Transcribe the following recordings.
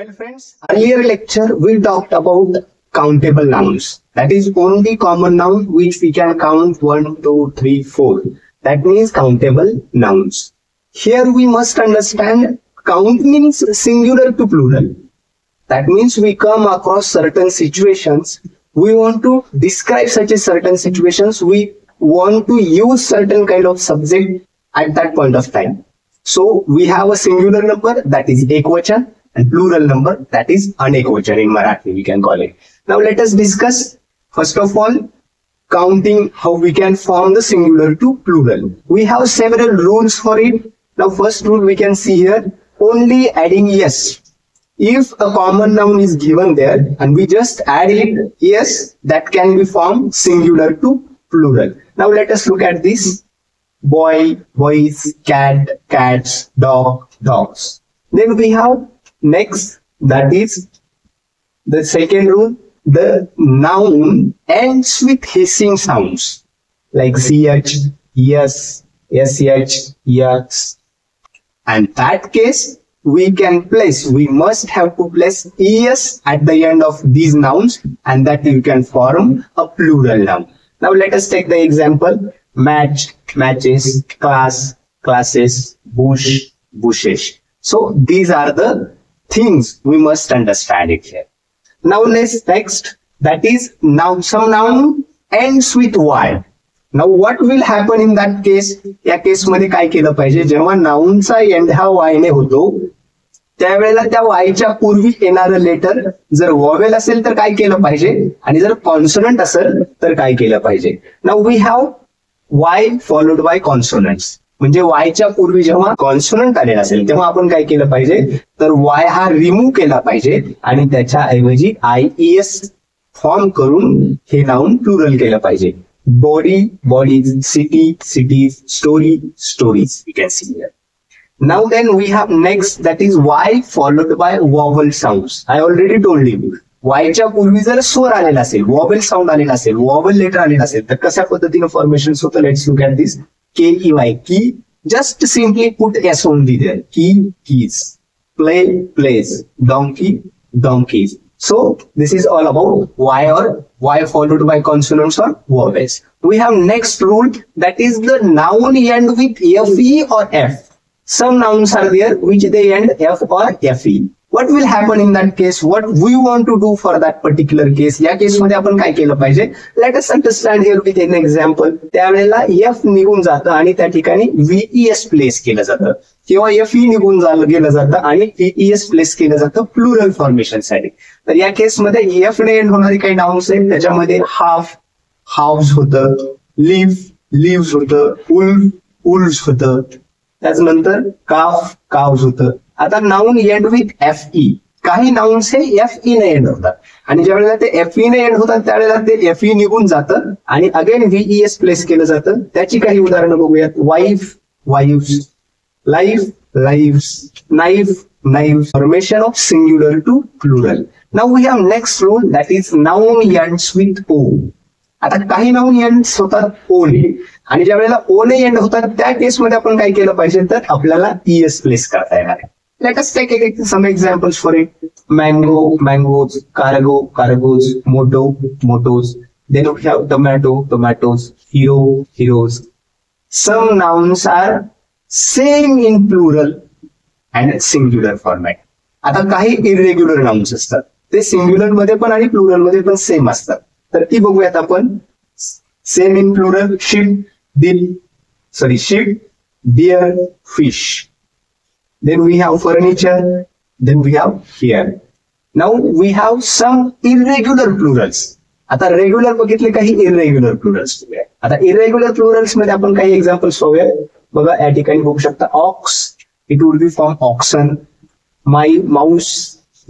Well friends, earlier lecture we talked about countable nouns. That is only common noun which we can count 1, 2, 3, 4. That means countable nouns. Here we must understand count means singular to plural. That means we come across certain situations. We want to describe such a certain situations. We want to use certain kind of subject at that point of time. So we have a singular number, that is ekvachan, and plural number, that is anekvachan in Marathi we can call it. Now let us discuss first of all counting, how we can form the singular to plural. We have several rules for it. Now first rule we can see here, only adding yes. If a common noun is given there and we just add it, yes, that can be formed singular to plural. Now let us look at this. Boy, boys, cat, cats, dog, dogs. Then we have next, that is the second rule. The noun ends with hissing sounds like ch, yes, sh, yes. And that case we must have to place es at the end of these nouns, and that you can form a plural noun. Now let us take the example. Match, matches, class, classes, bush, bushes. So these are the things we must understand it here. Now let's next, that is noun. Some noun ends with y. Now what will happen in that case? या case मध्ये काय केलं पाहिजे, जेव्हा नाउनचा and हा वाय ने होतो त्यावेळेला त्या वायच्या पूर्वी येणारं लेटर जर वॉवेल असेल तर काय केलं पाहिजे, आणि जर कॉन्सोनंट असेल तर काय केलं पाहिजे. Now we have Y followed by consonants. म्हणजे वायच्या पूर्वी जेव्हा कॉन्सोनंट आलेला असेल तेव्हा आपण काय केलं पाहिजे, तर वाय हा रिमूव्ह केला पाहिजे आणि त्याच्या ऐवजी IES फॉर्म करून हे नाउन प्लुरल केलं पाहिजे. Body, bodies, city, cities, story, stories. We can see here. Now then we have next, that is Y followed by vowel sounds. I already told you. Y च्या पूर्वी जर स्वर आलेला असेल, vowel sound आलेला असेल, vowel letter आलेला असेल, तर कशा पद्धतीने फॉर्मेशन होतं. Let's look at this. KEY, key. Just simply put S only there. Key, keys. Play, plays. Donkey, donkeys. So this is all about Y or Y followed by consonants or vowels. We have next rule, that is the noun end with FE or F. Some nouns are there which they end F or FE. What will happen in that case? What we want to do for that particular case? या case मध्ये आपण काय केलं पाहिजे? Let us understand here with an example. त्यावेळेला F निघून जातं आणि त्या ठिकाणी VES प्लेस केलं जातं, किंवा FE निघून गेलं जातं आणि VES प्लेस केलं जातं प्लुरल फॉर्मेशन साठी. तर या केस मध्ये F ने एंड होणारी काही नाउन्स आहेत, त्याच्यामध्ये हाफ, हाऊस होतं, लिव्स होतं, उल्व्स होतं, त्याच्यानंतर काफ, काव्स होतं. आता नाउन एंड विथ FE. काही नाउन्स हे FE ने एंड होतात आणि ज्या वेळेला ते FE ने एंड होतात त्यावेळेला ते FE निघून जातं आणि अगेन VES प्लेस केलं जातं. त्याची काही उदाहरणं बघूयात. Wife, wives, life, lives, knife, knives. Formation of singular to plural. Now we have next rule, that is noun ends with O. आता काही नाउन एंड्स होतात O ने, आणि ज्या वेळेला O ने एंड होतात त्या केसमध्ये आपण काय केलं पाहिजे, तर आपल्याला ES प्लेस करता येणार आहे. Let us take some examples for it. Mango, mangoes, cargo, cargos, moto, motos. Then we have tomato, tomatoes, hero, heroes. Some nouns are same in plural and singular format. आता काही irregular nouns असतात, ते singular मध्ये पण आणि plural मध्ये पण same असतात. तर ती बघूयात आपण. Same in plural, sheep, deer, fish. Then we have furniture, then we have here. Now we have some irregular plurals. आता रेग्युलर बघितले, काही इरेग्युलर प्लुरल्स. आता इरेग्युलर प्लुरल्स मध्ये आपण काही एक्झाम्पल्स पाहूया. बघा या ठिकाणी बघू शकता. Ox, it would be from oxen. Mouse,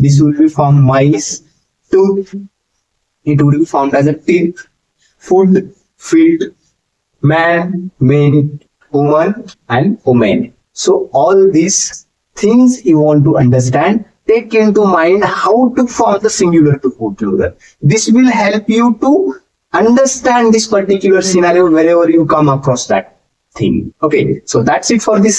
this would be from mice. Tooth, it would be formed as a teeth. Food, field. Man, men, woman, and woman. So all these things you want to understand, take into mind how to form the singular to plural. This will help you to understand this particular scenario wherever you come across that thing. Okay, so that's it for this